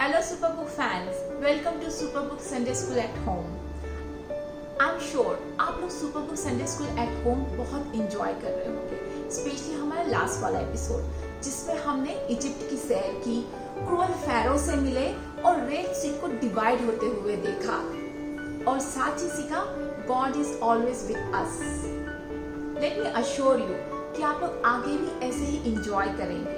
Hello Superbook fans, welcome to Superbook Sunday School at Home. I'm sure आप लोग Superbook Sunday School at Home बहुत enjoy कर रहे होंगे, स्पेशली हमारा लास्ट वाला एपिसोड जिसमें हमने इजिप्ट की सैर की, क्रूअल फैरो से मिले और रेड सी को डिवाइड होते हुए देखा और साथ ही सीखा God is always with us. Let me assure you कि आप लोग आगे भी ऐसे ही इंजॉय करेंगे।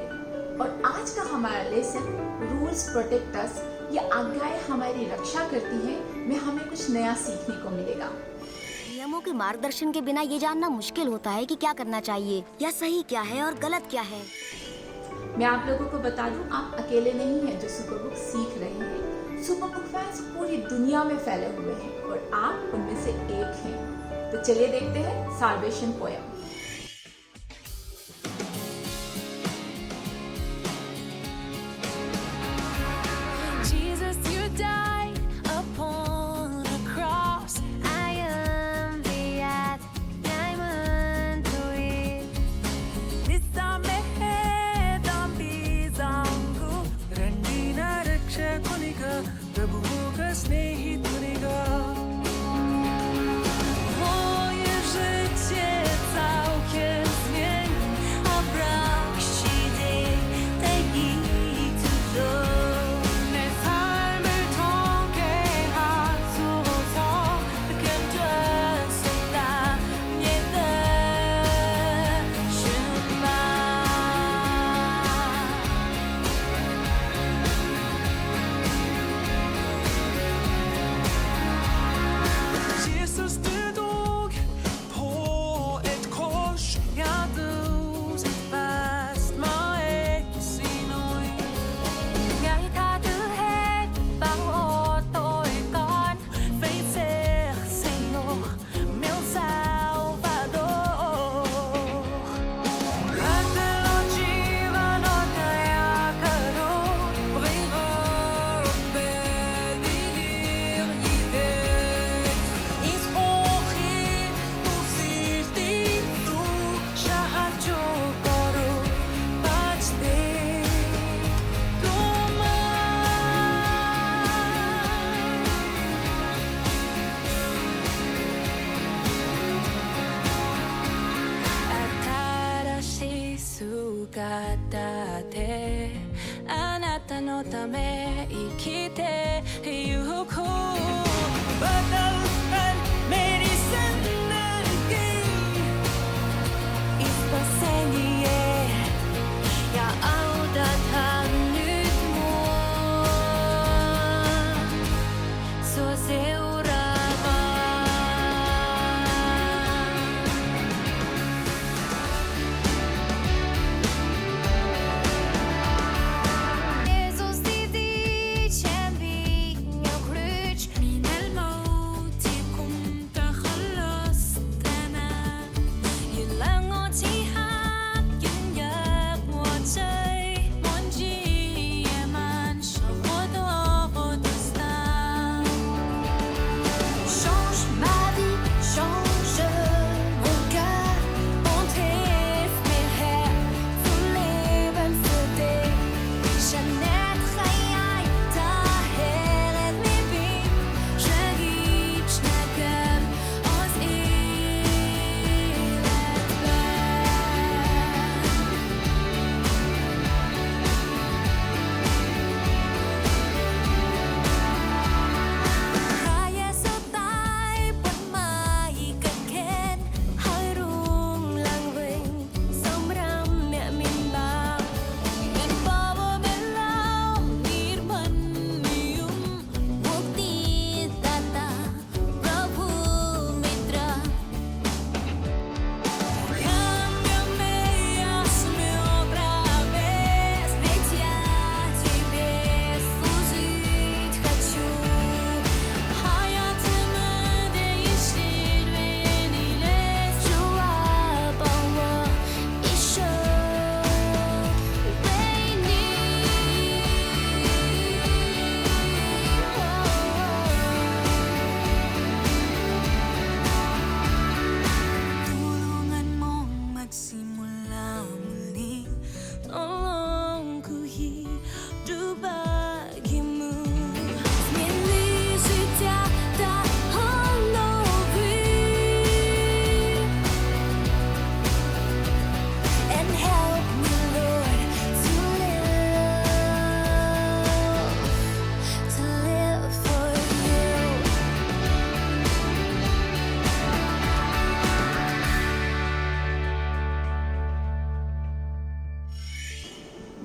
और आज का हमारा लेसन रूल्स प्रोटेक्ट अस, ये आज्ञाएं हमारी रक्षा करती हैं, में हमें कुछ नया सीखने को मिलेगा। नियमों के मार्गदर्शन के बिना ये जानना मुश्किल होता है कि क्या करना चाहिए या सही क्या है और गलत क्या है। मैं आप लोगों को बता दूं, आप अकेले नहीं हैं जो सुपरबुक सीख रहे हैं। सुपरबुक फैंस पूरी दुनिया में फैले हुए हैं और आप उनमें से एक हैं। तो चलिए देखते हैं salvation poem.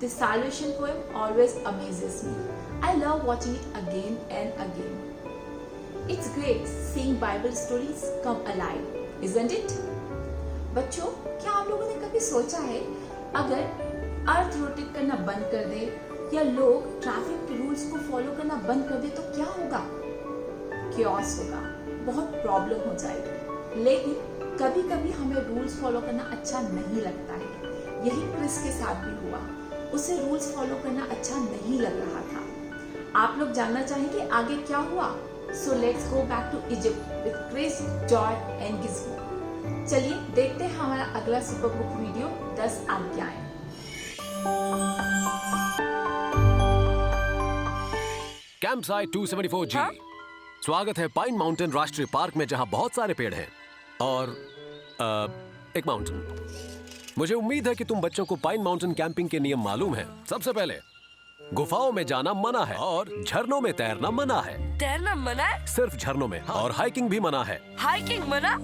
The Salvation poem always amazes me. I love watching it again and again. It's great seeing Bible stories come alive, isn't it? बच्चों, क्या आप लोगों ने कभी सोचा है अगर अर्थ रोटेट करना बंद कर दे या लोग ट्रैफिक के रूल्स को फॉलो करना बंद कर दे तो क्या होगा? chaos होगा, बहुत प्रॉब्लम हो जाएगी। लेकिन कभी कभी हमें रूल्स फॉलो करना अच्छा नहीं लगता है। यही क्रिस के साथ भी हुआ, उसे रूल्स फॉलो करना अच्छा नहीं लग रहा था। आप लोग जानना चाहेंगे आगे क्या हुआ? So let's go back to Egypt with Chris, Joy and Gizmo. चलिए देखते हैं हमारा अगला सुपर बुक वीडियो 10 आज्ञाएं। Camp site 274G। स्वागत है पाइन माउंटेन राष्ट्रीय पार्क में, जहां बहुत सारे पेड़ हैं और एक माउंटेन। मुझे उम्मीद है कि तुम बच्चों को पाइन माउंटेन कैंपिंग के नियम मालूम हैं। सबसे पहले गुफाओं में जाना मना है और झरनों में तैरना मना है। तैरना मना है? सिर्फ झरनों में। और हाइकिंग भी मना है। हाइकिंग मना?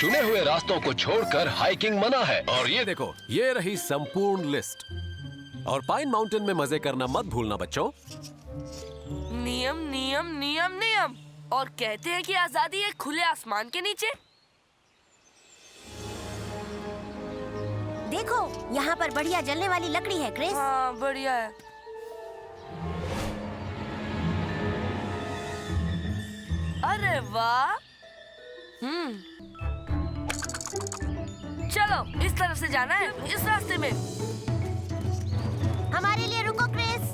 चुने हुए रास्तों को छोड़कर हाइकिंग मना है। और ये देखो, ये रही संपूर्ण लिस्ट। और पाइन माउंटेन में मजे करना मत भूलना बच्चों। नियम नियम नियम नियम। और कहते हैं कि आजादी है खुले आसमान के नीचे। देखो, यहाँ पर बढ़िया जलने वाली लकड़ी है क्रिस। हाँ, बढ़िया है। अरे वाह। चलो, इस तरफ से जाना है, इस रास्ते में। हमारे लिए रुको क्रिस।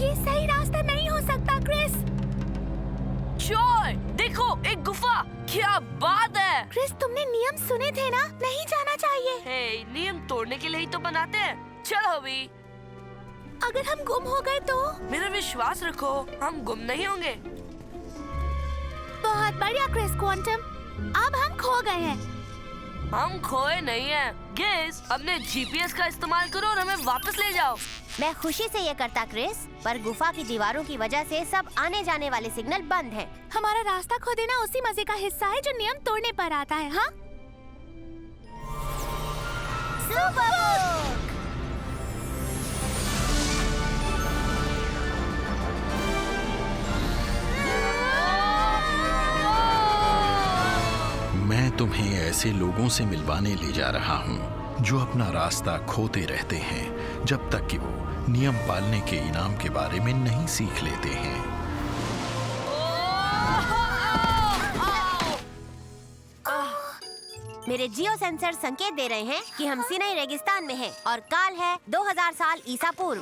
ये सही रास्ता नहीं हो सकता क्रिस। जॉय, देखो एक गुफा। क्या बात है। क्रिस, तुमने नियम सुने थे ना? नहीं जाना चाहिए। हे, नियम तोड़ने के लिए ही तो बनाते हैं। चलो अभी। अगर हम गुम हो गए तो? मेरा विश्वास रखो, हम गुम नहीं होंगे। बहुत बढ़िया क्रिस क्वांटम, अब हम खो गए हैं। हम खोए नहीं हैं। गेस, अपने जीपीएस का इस्तेमाल करो और हमें वापस ले जाओ। मैं खुशी से ये करता क्रिस, पर गुफा की दीवारों की वजह से सब आने जाने वाले सिग्नल बंद हैं। हमारा रास्ता खो देना उसी मजे का हिस्सा है जो नियम तोड़ने पर आता है। हाँ? Super book! मैं तुम्हें ऐसे लोगों से मिलवाने ले जा रहा हूँ जो अपना रास्ता खोते रहते हैं जब तक कि वो नियम पालने के इनाम के बारे में नहीं सीख लेते हैं। मेरे जियो सेंसर संकेत दे रहे हैं कि हम सिनाई रेगिस्तान में हैं और काल है 2000 साल ईसा पूर्व।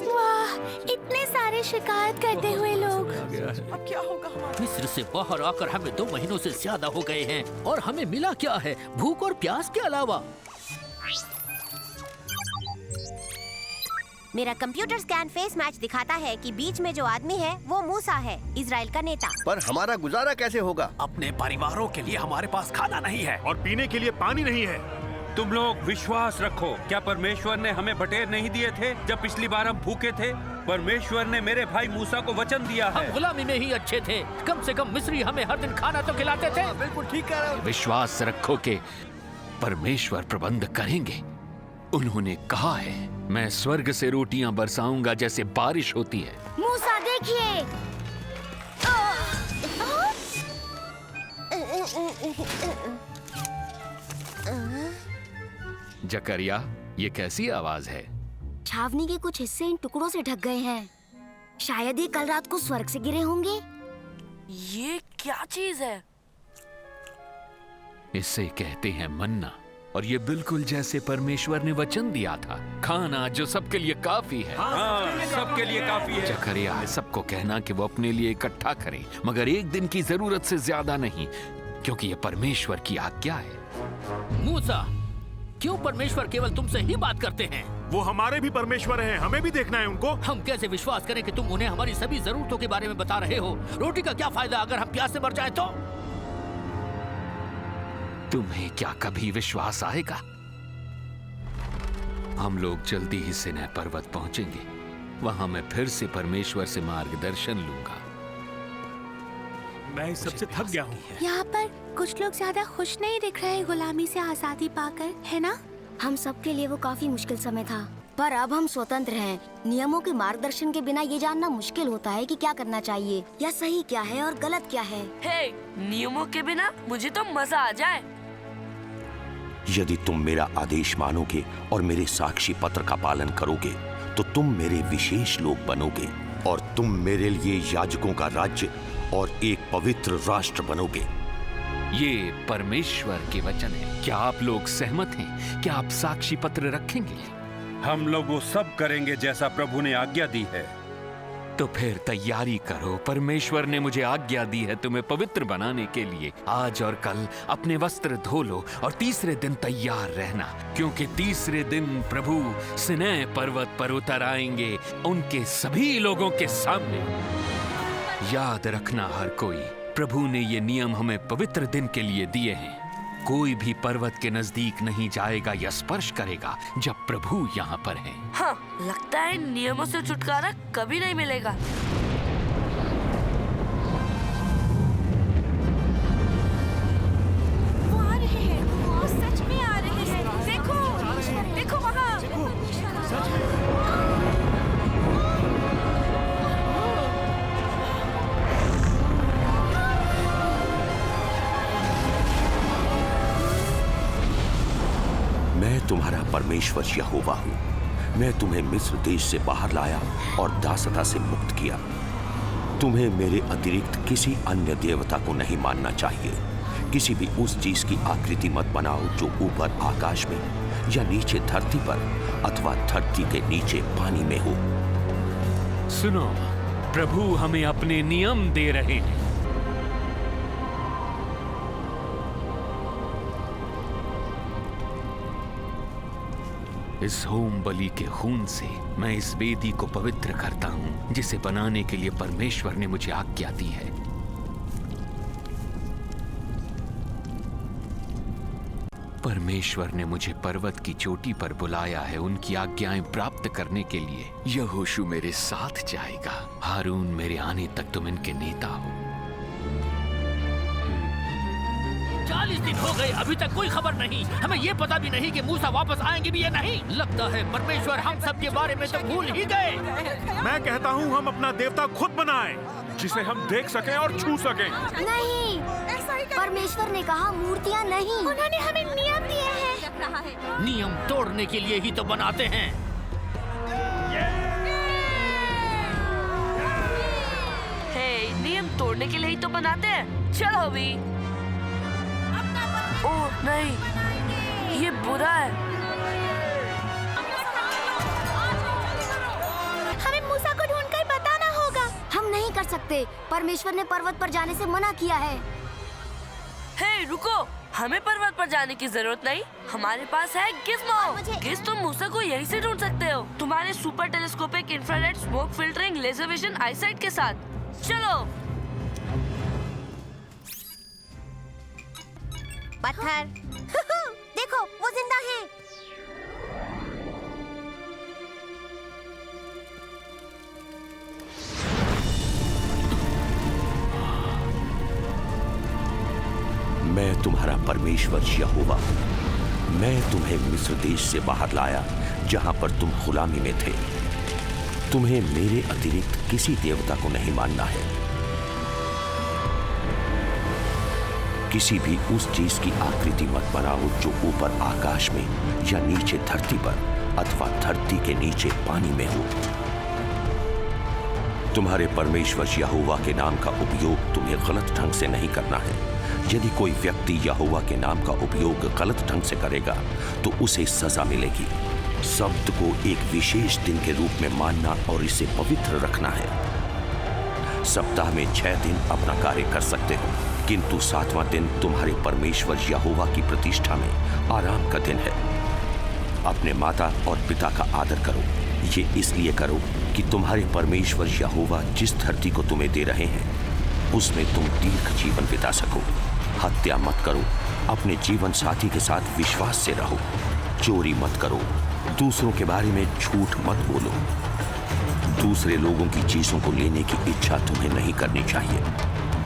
वाह, इतने सारे शिकायत करते हुए लोग। अब क्या होगा हमारा? मिस्र से बाहर आकर हमें 2 महीनों से ज्यादा हो गए हैं और हमें मिला क्या है? भूख और प्यास के अलावा। मेरा कंप्यूटर स्कैन फेस मैच दिखाता है कि बीच में जो आदमी है वो मूसा है, इजराइल का नेता। पर हमारा गुजारा कैसे होगा? अपने परिवारों के लिए हमारे पास खाना नहीं है और पीने के लिए पानी नहीं है। तुम लोग विश्वास रखो, क्या परमेश्वर ने हमें बटेर नहीं दिए थे जब पिछली बार हम भूखे थे? परमेश्वर ने मेरे भाई मूसा को वचन दिया है। हम गुलामी में ही अच्छे थे, कम से कम मिस्री हमें हर दिन खाना तो खिलाते थे। बिल्कुल ठीक कह रहे हो। विश्वास रखो कि परमेश्वर प्रबंध करेंगे। उन्होंने कहा है, मैं स्वर्ग से रोटियां बरसाऊंगा जैसे बारिश होती है। मूसा देखिए। जकरिया, ये कैसी आवाज है? छावनी के कुछ हिस्से इन टुकड़ों से ढक गए हैं। शायद ये कल रात को स्वर्ग से गिरे होंगे। ये क्या चीज है? इसे कहते हैं मन्ना, और ये बिल्कुल जैसे परमेश्वर ने वचन दिया था, खाना जो सबके लिए काफी है। हाँ, सबके लिए काफी है। जकरिया, सबको कहना कि वो अपने लिए इकट्ठा करें, मगर एक दिन की जरूरत से ज्यादा नहीं, क्योंकि ये परमेश्वर की आज्ञा है। मूसा, क्यों परमेश्वर केवल तुमसे ही बात करते हैं? वो हमारे भी परमेश्वर हैं, हमें भी देखना है उनको। हम कैसे विश्वास करें कि तुम उन्हें हमारी सभी जरूरतों के बारे में बता रहे हो? रोटी का क्या फायदा अगर हम प्यास से मर जाए तो? तुम्हें क्या कभी विश्वास आएगा? हम लोग जल्दी ही सिनै पर्वत पहुंचेंगे। वहां मैं फिर से परमेश्वर से मार्गदर्शन लूंगा। मैं इस सबसे थक गया हूँ। यहाँ पर कुछ लोग ज्यादा खुश नहीं दिख रहे गुलामी से आजादी पाकर, है ना? हम सब के लिए वो काफी मुश्किल समय था, पर अब हम स्वतंत्र हैं। नियमों के मार्गदर्शन के बिना ये जानना मुश्किल होता है कि क्या करना चाहिए या सही क्या है और गलत क्या है। हे, नियमों के बिना मुझे तो मजा आ जाए। यदि तुम मेरा आदेश मानोगे और मेरे साक्षी पत्र का पालन करोगे तो तुम मेरे विशेष लोग बनोगे और तुम मेरे लिए याजकों का राज्य और एक पवित्र राष्ट्र बनोगे। ये परमेश्वर के वचन है। क्या आप लोग सहमत हैं? क्या आप साक्षी पत्र रखेंगे? हम लोग वो सब करेंगे जैसा प्रभु ने आज्ञा दी है। तो फिर तैयारी करो। परमेश्वर ने मुझे आज्ञा दी है तुम्हें पवित्र बनाने के लिए। आज और कल अपने वस्त्र धो लो और तीसरे दिन तैयार रहना, क्योंकि तीसरे दिन प्रभु सिनै पर्वत पर उतर आएंगे उनके सभी लोगों के सामने। याद रखना हर कोई, प्रभु ने ये नियम हमें पवित्र दिन के लिए दिए हैं। कोई भी पर्वत के नजदीक नहीं जाएगा या स्पर्श करेगा जब प्रभु यहाँ पर है। हाँ, लगता है नियमों से छुटकारा कभी नहीं मिलेगा। वो आ रहे हैं, वो सच में आ रहे हैं। देखो, देखो वहाँ। मैं तुम्हारा परमेश्वर यहोवा हूँ। मैं तुम्हें मिस्र देश से बाहर लाया और दासता से मुक्त किया। तुम्हें मेरे अतिरिक्त किसी अन्य देवता को नहीं मानना चाहिए। किसी भी उस चीज की आकृति मत बनाओ जो ऊपर आकाश में या नीचे धरती पर अथवा धरती के नीचे पानी में हो। सुनो, प्रभु हमें अपने नियम दे रहे हैं। इस होम बलि के खून से मैं इस वेदी को पवित्र करता हूँ, जिसे बनाने के लिए परमेश्वर ने मुझे आज्ञा दी है। परमेश्वर ने मुझे पर्वत की चोटी पर बुलाया है उनकी आज्ञाएं प्राप्त करने के लिए। यहोशू मेरे साथ जाएगा। हारून मेरे आने तक तुम इनके नेता हो। 40 दिन हो गए, अभी तक कोई खबर नहीं। हमें ये पता भी नहीं कि मूसा वापस आएंगे भी या नहीं। लगता है परमेश्वर हम सब के बारे में तो भूल ही गए। मैं कहता हूँ हम अपना देवता खुद बनाएं, जिसे हम देख सकें और छू सकें। नहीं, परमेश्वर ने कहा मूर्तियाँ नहीं। उन्होंने हमें नियम दिए हैं। नियम तोड़ने के लिए ही तो बनाते हैं। हे, नियम तोड़ने के लिए ही तो बनाते हैं। चलो अभी। ओह नहीं, ये बुरा है। हमें मूसा को ढूंढकर बताना होगा। हम नहीं कर सकते। परमेश्वर ने पर्वत पर जाने से मना किया है। हे रुको, हमें पर्वत पर जाने की जरूरत नहीं। हमारे पास है गिज़्मो। गिज़, तुम मूसा को यहीं से ढूंढ सकते हो, तुम्हारे super telescopic infrared smoke filtering laser vision eyesight के साथ। चलो। पत्थर देखो, वो जिंदा है। मैं तुम्हारा परमेश्वर यहोवा हूँ। मैं तुम्हें मिस्र देश से बाहर लाया जहां पर तुम गुलामी में थे। तुम्हें मेरे अतिरिक्त किसी देवता को नहीं मानना है। किसी भी उस चीज की आकृति मत बनाओ जो ऊपर आकाश में या नीचे धरती पर अथवा धरती के नीचे पानी में हो। तुम्हारे परमेश्वर यहोवा के नाम का उपयोग तुम्हें गलत ढंग से नहीं करना है। यदि कोई व्यक्ति यहोवा के नाम का उपयोग गलत ढंग से करेगा तो उसे सजा मिलेगी। शब्द को एक विशेष दिन के रूप में मानना और इसे पवित्र रखना है। सप्ताह में 6 दिन अपना कार्य कर सकते हो, किंतु 7वां दिन तुम्हारे परमेश्वर यहोवा की प्रतिष्ठा में आराम का दिन है। अपने माता और पिता का आदर करो। ये इसलिए करो कि तुम्हारे परमेश्वर यहोवा जिस धरती को तुम्हें दे रहे हैं उसमें तुम दीर्घ जीवन बिता सको। हत्या मत करो। अपने जीवन साथी के साथ विश्वास से रहो। चोरी मत करो। दूसरों के बारे में झूठ मत बोलो। दूसरे लोगों की चीजों को लेने की इच्छा तुम्हें नहीं करनी चाहिए।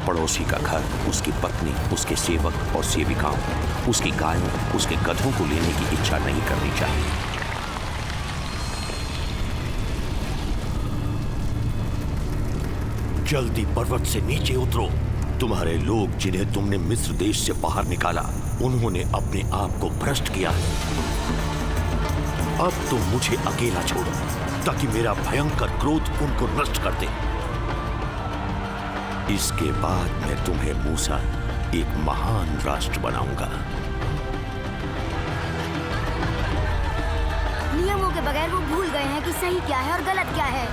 पड़ोसी का घर, उसकी पत्नी, उसके सेवक और सेविकाओं, उसकी गायों, उसके गधों को लेने की इच्छा नहीं करनी चाहिए। जल्दी पर्वत से नीचे उतरो। तुम्हारे लोग जिन्हें तुमने मिस्र देश से बाहर निकाला, उन्होंने अपने आप को भ्रष्ट किया है। अब तुम मुझे अकेला छोड़ो ताकि मेरा भयंकर क्रोध उनको नष्ट कर दे। इसके बाद मैं तुम्हें मूसा एक महान राष्ट्र बनाऊंगा। नियमों के बगैर वो भूल गए हैं कि सही क्या है और गलत क्या है।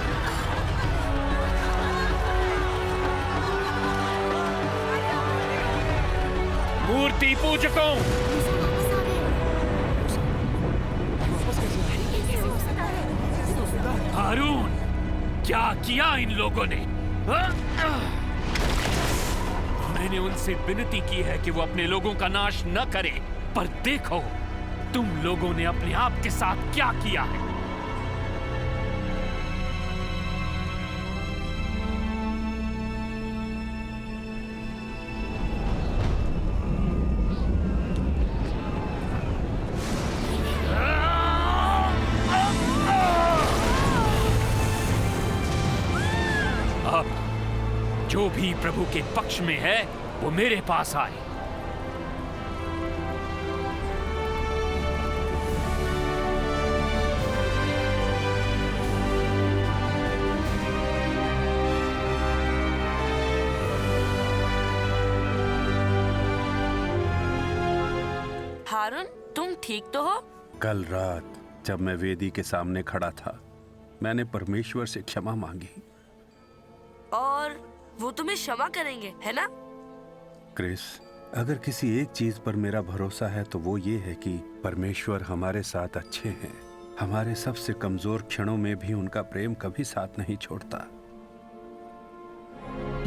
मूर्ति पूजकों, हारून, क्या किया इन लोगों ने? मैंने उनसे विनती की है कि वो अपने लोगों का नाश न करें, पर देखो तुम लोगों ने अपने आप के साथ क्या किया है। जो भी प्रभु के पक्ष में है वो मेरे पास आए। हारून, तुम ठीक तो हो? कल रात जब मैं वेदी के सामने खड़ा था, मैंने परमेश्वर से क्षमा मांगी। और वो तुम्हें क्षमा करेंगे, है ना? क्रिस, अगर किसी एक चीज पर मेरा भरोसा है तो वो ये है कि परमेश्वर हमारे साथ अच्छे हैं। हमारे सबसे कमजोर क्षणों में भी उनका प्रेम कभी साथ नहीं छोड़ता।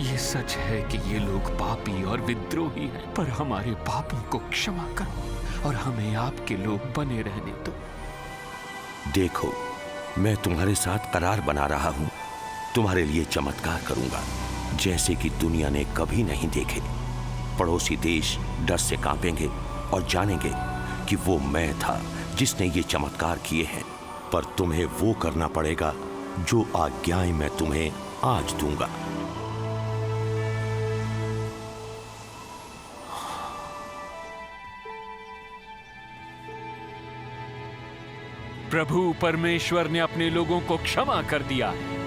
ये सच है कि ये लोग पापी और विद्रोही हैं, पर हमारे पापों को क्षमा करो और हमें आपके लोग बने रहने दो। देखो, मैं तुम्हारे साथ करार बना रहा हूं। तुम्हारे लिए चमत्कार करूंगा जैसे कि दुनिया ने कभी नहीं देखे। पड़ोसी देश डर से कांपेंगे और जानेंगे कि वो मैं था जिसने ये चमत्कार किए हैं। पर तुम्हें वो करना पड़ेगा जो आज्ञाएं मैं तुम्हें आज दूंगा। प्रभु परमेश्वर ने अपने लोगों को क्षमा कर दिया है।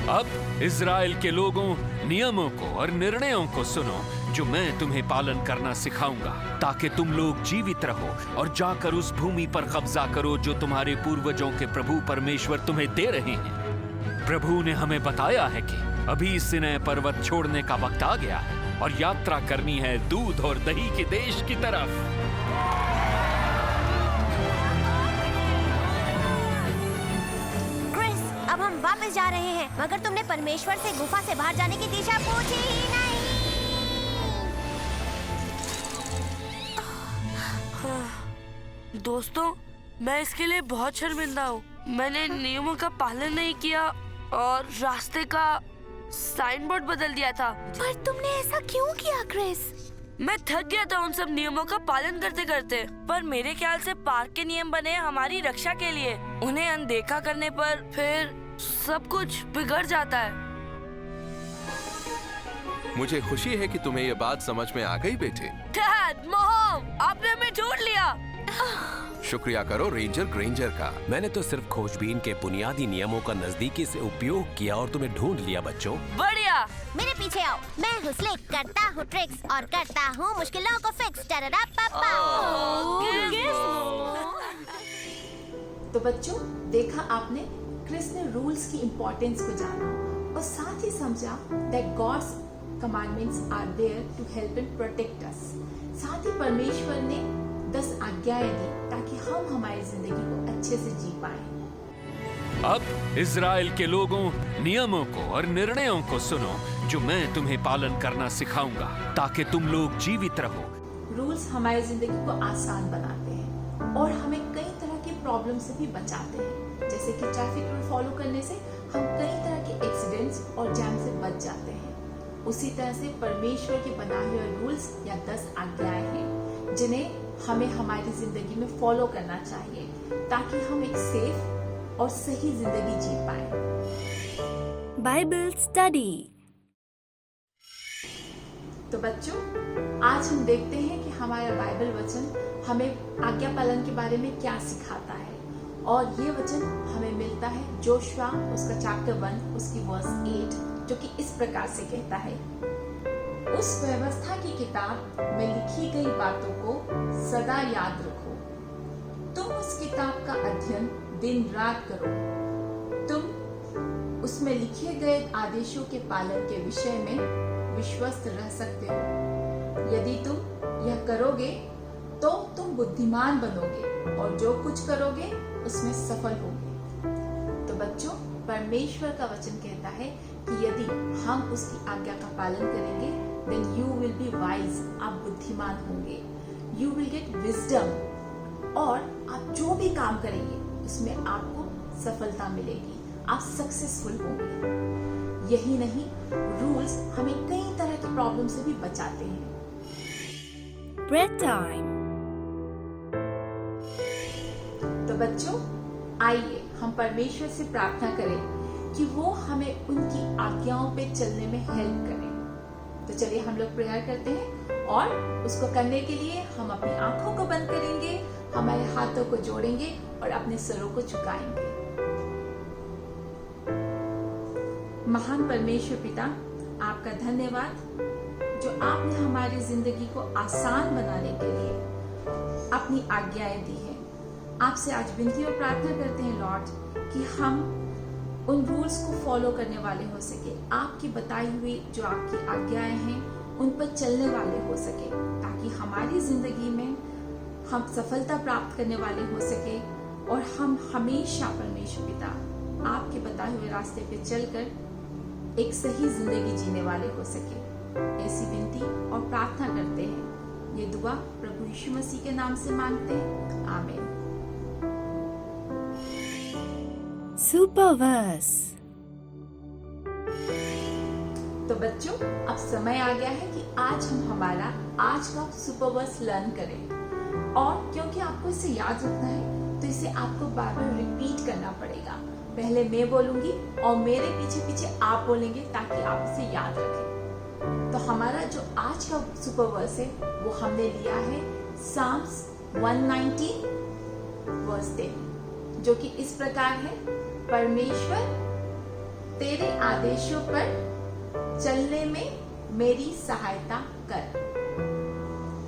अब इज़राइल के लोगों, नियमों को और निर्णयों को सुनो जो मैं तुम्हें पालन करना सिखाऊंगा, ताकि तुम लोग जीवित रहो और जाकर उस भूमि पर कब्जा करो जो तुम्हारे पूर्वजों के प्रभु परमेश्वर तुम्हें दे रहे हैं। प्रभु ने हमें बताया है कि अभी सिनै पर्वत छोड़ने का वक्त आ गया है और यात्रा करनी है दूध और दही के देश की तरफ। अब हम वापस जा रहे हैं, मगर तुमने परमेश्वर से गुफा से बाहर जाने की दिशा पूछी ही नहीं। दोस्तों, मैं इसके लिए बहुत शर्मिंदा हूँ। मैंने नियमों का पालन नहीं किया और रास्ते का साइन बोर्ड बदल दिया था। पर तुमने ऐसा क्यों किया क्रिस? मैं थक गया था उन सब नियमों का पालन करते करते। पर मेरे ख्याल से पार्क के नियम बने हमारी रक्षा के लिए। उन्हें अनदेखा करने पर फिर सब कुछ बिगड़ जाता है। मुझे खुशी है कि तुम्हें ये बात समझ में आ गई बेटे। डैड, मॉम, आपने हमें ढूंढ लिया। शुक्रिया करो रेंजर ग्रेंजर का। मैंने तो सिर्फ खोजबीन के बुनियादी नियमों का नजदीकी से उपयोग किया और तुम्हें ढूंढ लिया बच्चों। बढ़िया। मेरे पीछे आओ। मैं हूँ स्लिक, करता हूँ ट्रिक्स और करता हूँ मुश्किलों को फिक्स। तो बच्चों, देखा आपने, क्रिस ने रूल्स की इम्पोर्टेंस को जाना और साथ ही समझा that God's commandments are there to help and protect us. साथ ही परमेश्वर ने 10 आज्ञाएं दी ताकि हम हमारी जिंदगी को अच्छे से जी पाएं। अब इज़राइल के लोगों, नियमों को और निर्णयों को सुनो जो मैं तुम्हें पालन करना सिखाऊंगा, ताकि तुम लोग जीवित रहो। रूल्स हमारी जिंदगी को आसान बनाते हैं और हमें कई तरह की प्रॉब्लम से भी बचाते हैं। जैसे कि ट्रैफिक रूल फॉलो करने से हम कई तरह के एक्सीडेंट्स और जैम से बच जाते हैं। उसी तरह से परमेश्वर के बनाए हुए रूल्स या 10 आज्ञाएं हैं जिन्हें हमें हमारी जिंदगी में फॉलो करना चाहिए ताकि हम एक सेफ और सही जिंदगी जी पाए। Bible study. तो बच्चों, आज हम देखते हैं कि हमारा बाइबल वचन हमें आज्ञा पालन के बारे में क्या सिखाता है। और ये वचन हमें मिलता है जोशुआ उसका चैप्टर 1 उसकी वर्स 8, जो कि इस प्रकार से कहता है, उस व्यवस्था की किताब में लिखी गई बातों को सदा याद रखो। तुम उस किताब का अध्ययन दिन रात करो। तुम उसमें लिखे गए आदेशों के पालन के विषय में विश्वस्त रह सकते हो। यदि तुम यह करोगे तो तुम बुद्धिमान बनोगे और जो कुछ करोगे उसमें सफल होगे। तो बच्चों, परमेश्वर का वचन कहता है कि यदि हम उसकी आज्ञा का पालन करेंगे then you will be wise, आप बुद्धिमान होंगे। You will get wisdom, और आप जो भी काम करेंगे उसमें आपको सफलता मिलेगी, आप सक्सेसफुल होंगे। यही नहीं, रूल्स हमें कई तरह की प्रॉब्लम से भी बचाते हैं। Bread time. तो बच्चों, आइए हम परमेश्वर से प्रार्थना करें कि वो हमें उनकी आज्ञाओं पे चलने में हेल्प करें। तो चलिए हम लोग प्रेयर करते हैं, और उसको करने के लिए हम अपनी आंखों को बंद करेंगे, हमारे हाथों को जोड़ेंगे और अपने सरों को झुकाएंगे। महान परमेश्वर पिता, आपका धन्यवाद जो आपने हमारी जिंदगी को आसान बनाने के लिए अपनी आज्ञाएं दी हैं। आपसे आज विनती और प्रार्थना करते हैं लॉर्ड कि हम उन रूल्स को फॉलो करने वाले हो सके, आपकी बताई हुई जो आपकी आज्ञाएं हैं उन पर चलने वाले हो सके, ताकि हमारी जिंदगी में हम सफलता प्राप्त करने वाले हो सके और हम हमेशा परमेश्वर पिता आपके बताए हुए रास्ते पे चलकर एक सही जिंदगी जीने वाले हो सके। ऐसी विनती और प्रार्थना करते हैं, ये दुआ प्रभु यीशु मसीह के नाम से मांगते हैं, आमीन। सुपरवर्स। तो बच्चों, अब समय आ गया है कि आज हम हमारा आज का सुपरवर्स लर्न करें, और क्योंकि आपको इसे याद रखना है तो इसे आपको बार बार रिपीट करना पड़ेगा। पहले मैं बोलूंगी और मेरे पीछे पीछे आप बोलेंगे ताकि आप इसे याद रखें। तो हमारा जो आज का सुपरवर्स है वो हमने लिया है साम्स 119 वर्स 10, जो कि इस प्रकार है, परमेश्वर तेरे आदेशों पर चलने में मेरी सहायता कर।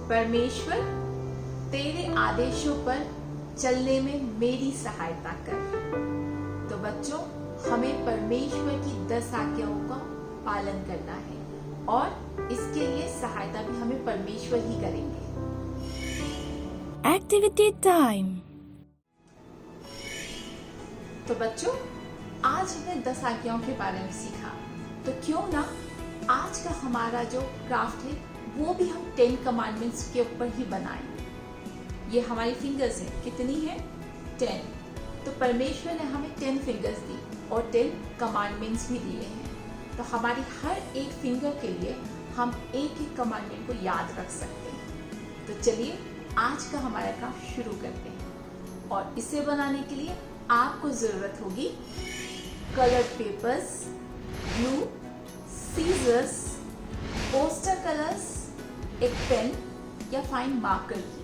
परमेश्वर तेरे आदेशों पर चलने में मेरी सहायता कर। तो बच्चों, हमें परमेश्वर की 10 आज्ञाओं का पालन करना है, और इसके लिए सहायता भी हमें परमेश्वर ही करेंगे। Activity time. तो बच्चों, आज हमने 10 आज्ञाओं के बारे में सीखा, तो क्यों ना आज का हमारा जो क्राफ्ट है वो भी हम 10 कमांडमेंट्स के ऊपर ही बनाएं। ये हमारी फिंगर्स हैं, कितनी है? 10। तो परमेश्वर ने हमें 10 फिंगर्स दी और 10 कमांडमेंट्स भी दिए हैं। तो हमारी हर एक फिंगर के लिए हम एक एक कमांडमेंट को याद रख सकते हैं। तो चलिए आज का हमारा काम शुरू करते हैं, और इसे बनाने के लिए आपको जरूरत होगी coloured papers, glue, scissors, poster colours, एक पेन या फाइन मार्कर की।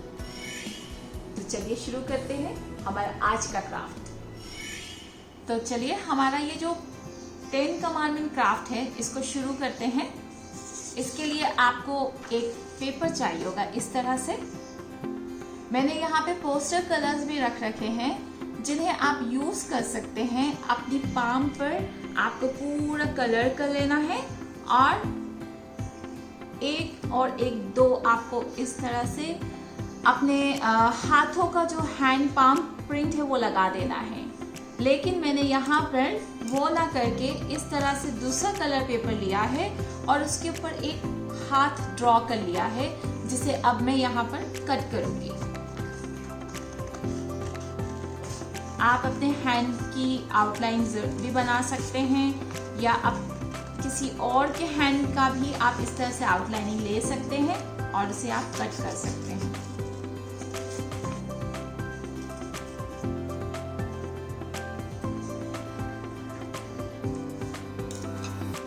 तो चलिए शुरू करते हैं हमारा आज का क्राफ्ट। तो चलिए हमारा ये जो 10 कमांडमेंट क्राफ्ट है इसको शुरू करते हैं। इसके लिए आपको एक पेपर चाहिए होगा इस तरह से। मैंने यहाँ पे पोस्टर कलर्स भी रख रखे हैं जिन्हें आप यूज कर सकते हैं। अपनी पाम पर आपको पूरा कलर कर लेना है, और एक और एक दो आपको इस तरह से अपने हाथों का जो हैंड पाम प्रिंट है वो लगा देना है। लेकिन मैंने यहाँ पर वो ना करके इस तरह से दूसरा कलर पेपर लिया है और उसके ऊपर एक हाथ ड्रॉ कर लिया है, जिसे अब मैं यहाँ पर कट करूँगी। आप अपने हैंड की आउटलाइन भी बना सकते हैं, या आप किसी और के हैंड का भी आप इस तरह से आउटलाइनिंग ले सकते हैं और उसे आप कट कर सकते हैं।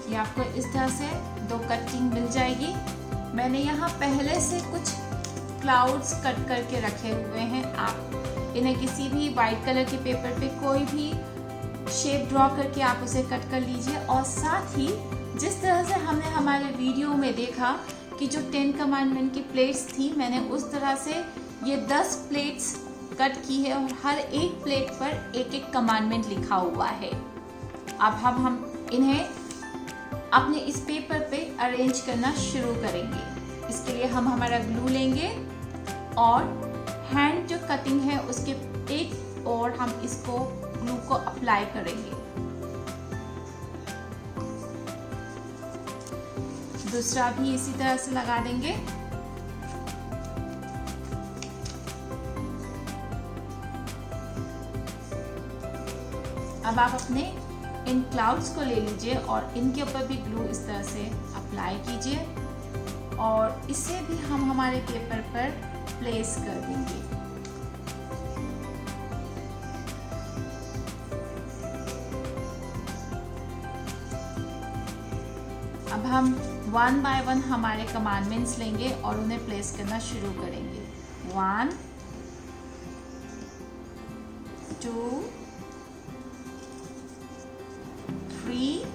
ये आपको इस तरह से 2 कटिंग मिल जाएगी। मैंने यहाँ पहले से कुछ क्लाउड्स कट करके रखे हुए हैं। आप इन्हें किसी भी वाइट कलर के पेपर पे कोई भी शेप ड्रॉ करके आप उसे कट कर लीजिए। और साथ ही जिस तरह से हमने हमारे वीडियो में देखा कि जो 10 कमांडमेंट की प्लेट्स थी, मैंने उस तरह से ये 10 प्लेट्स कट की है और हर एक प्लेट पर एक एक कमांडमेंट लिखा हुआ है। अब हम इन्हें अपने इस पेपर पे अरेंज करना शुरू करेंगे। इसके लिए हम हमारा ग्लू लेंगे और हैंड जो कटिंग है उसके एक और हम इसको ग्लू को अप्लाई करेंगे। दूसरा भी इसी तरह से लगा देंगे। अब आप अपने इन क्लाउड्स को ले लीजिए और इनके ऊपर भी ग्लू इस तरह से अप्लाई कीजिए और इसे भी हम हमारे पेपर पर प्लेस कर देंगे। अब हम 1 बाय 1 हमारे कमांडमेंट्स लेंगे और उन्हें प्लेस करना शुरू करेंगे। 1 2 3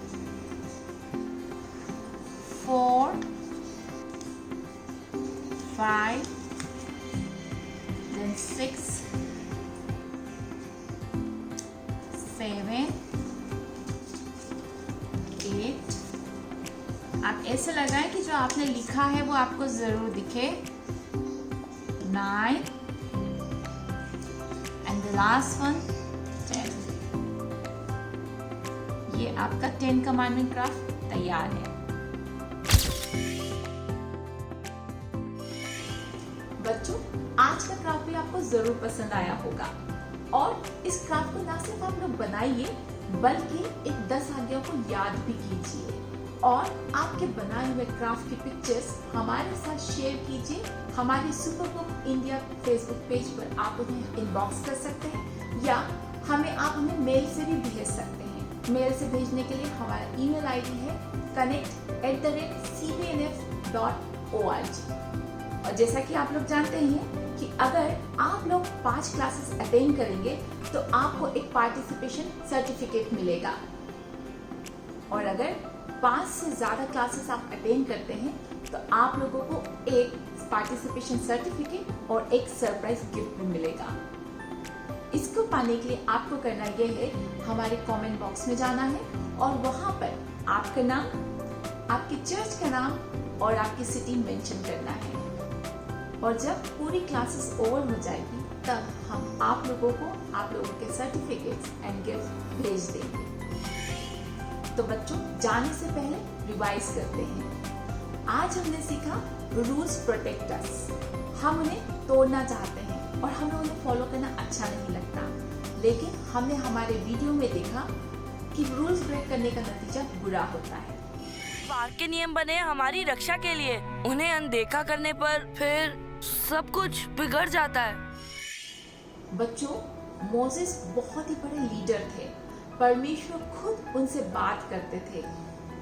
4 5 then 6 7 8। आप ऐसे लगाएं कि जो आपने लिखा है वो आपको जरूर दिखे। 9 and the last one 10। ये आपका 10 कमांडमेंट क्राफ्ट तैयार है। बच्चों, आज का क्राफ्ट भी आपको जरूर पसंद आया होगा और इस क्राफ्ट को ना सिर्फ आप लोग बनाइए बल्कि एक 10 आज्ञाओं को याद भी कीजिए और आपके बनाए हुए क्राफ्ट की पिक्चर्स हमारे साथ शेयर कीजिए। हमारे super Book India Facebook page पर आप उन्हें इनबॉक्स कर सकते हैं या आप हमें मेल से भी भेज सकते हैं। मेल से भेजने के लिए हमारा ईमेल आईडी है connect@cbnf.org। और जैसा कि आप लोग जानते हैं कि अगर आप लोग 5 क्लासेस अटेंड करेंगे तो आपको एक पार्टिसिपेशन सर्टिफिकेट मिलेगा और अगर 5 से ज्यादा क्लासेस आप अटेंड करते हैं तो आप लोगों को एक पार्टिसिपेशन सर्टिफिकेट और एक सरप्राइज गिफ्ट भी मिलेगा। इसको पाने के लिए आपको करना यह है, हमारे कमेंट बॉक्स में जाना है और वहां पर आपका नाम, आपके चर्च का नाम और आपकी सिटी मेंशन करना है। और जब पूरी क्लासेस ओवर हो जाएगी तब हम आप लोगों के सर्टिफिकेट्स एंड गिफ्ट भेज देंगे। तो बच्चों, जाने से पहले रिवाइज करते हैं। आज हमने सीखा रूल्स प्रोटेक्ट अस। हम उन्हें तोड़ना चाहते हैं और हमें उन्हें फॉलो करना अच्छा नहीं लगता, लेकिन हमने हमारे वीडियो में देखा कि रूल्स ब्रेक करने का नतीजा बुरा होता है। पार्क के नियम बने हमारी रक्षा के लिए, उन्हें अनदेखा करने पर फिर सब कुछ बिगड़ जाता है। बच्चों, मोसेस बहुत ही बड़े लीडर थे। परमेश्वर खुद उनसे बात करते थे।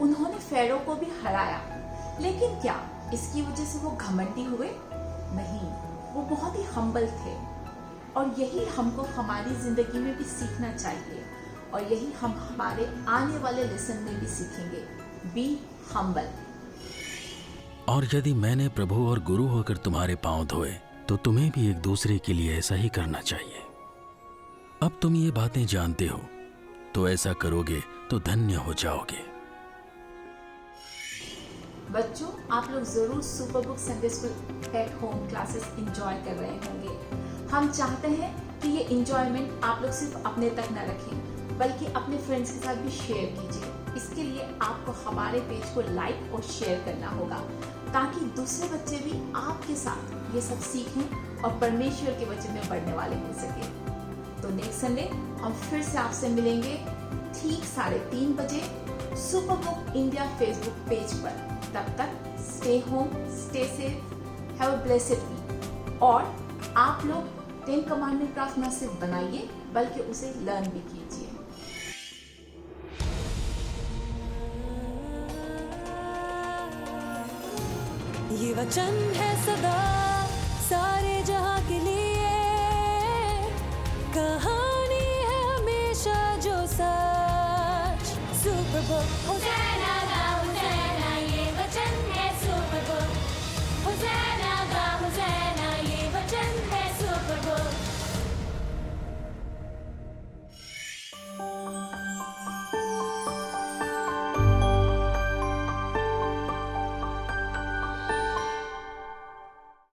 उन्होंने फेरो को भी हराया, लेकिन क्या इसकी वजह से वो घमंडी हुए? नहीं, वो बहुत ही हम्बल थे और यही हमको हमारी जिंदगी में भी सीखना चाहिए और यही हम हमारे आने वाले लेसन में भी सीखेंगे। Be humble. और यदि मैंने प्रभु और गुरु होकर तुम्हारे पांव धोए तो तुम्हें भी एक दूसरे के लिए ऐसा ही करना चाहिए। अब तुम ये बातें जानते हो तो ऐसा करोगे तो धन्य हो जाओगे। बच्चों, आप लोग जरूर super book Sunday school at home classes enjoy कर रहे होंगे। हम चाहते हैं कि ये एंजॉयमेंट आप लोग सिर्फ अपने तक न रखें बल्कि अपने फ्रेंड्स के साथ भी शेयर कीजिए। इसके लिए आपको हमारे पेज को लाइक और शेयर करना होगा ताकि दूसरे बच्चे भी आपके साथ ये सब सीखें और परमेश्वर के वचन में बढ़ने वाले हो सके। तो नेक्स्ट संडे हम फिर से आपसे मिलेंगे ठीक 3:30 बजे Super Book India Facebook page पर। तब तक stay home, stay safe, have a blessed week. और आप लोग 10 कमांडमेंट क्राफ्ट न सिर्फ बनाइए बल्कि उसे लर्न भी कीजिए। ये वचन है सदा सारे जहां के लिए, कहा